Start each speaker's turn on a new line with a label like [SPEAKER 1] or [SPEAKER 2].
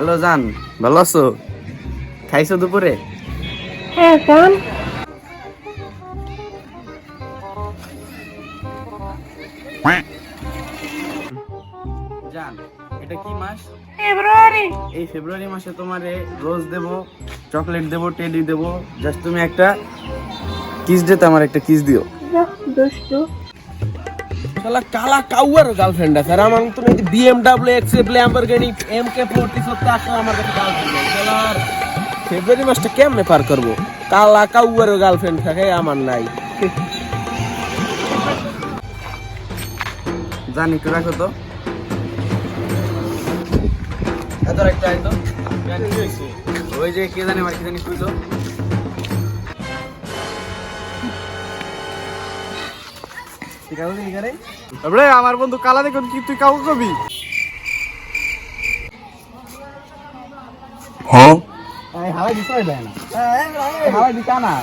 [SPEAKER 1] Hello জান, ভালো আছো? খাইছো দুপুরে?
[SPEAKER 2] হ্যাঁ জান।
[SPEAKER 1] জান, এটা কি মাস?
[SPEAKER 2] ফেব্রুয়ারি।
[SPEAKER 1] এই ফেব্রুয়ারি মাসে তোমারে রোজ দেব, চকলেট দেব, টেডি দেব, জাস্ট তুমি একটা কিস দিতে, আমার একটা কিস দিও।
[SPEAKER 2] দুষ্টু।
[SPEAKER 3] শালা কালা কাউয়ার গার্লফ্রেন্ড আছে আর আমার মতন এই বিএমডব্লিউ এক্সএফ ল্যাম্বরগিনি এমকে 40 সত্তা আসলে আমার কাছে গার্লফ্রেন্ড নেই। শালার ফেব্রুয়ারি মাসটা কেমনে পার করবো? কালা কাউয়ার গার্লফ্রেন্ড থাকে, আমার নাই।
[SPEAKER 1] জান একটু রাখো তো। এত একটা আইতো ওই যে কে জানে আমার কি জানি কইতো।
[SPEAKER 3] আমার বন্ধু কালা দেখুন কি তুই কাউকে কবি?
[SPEAKER 1] হাওয়াই দিতে হয় না, হাওয়াই দিতা না।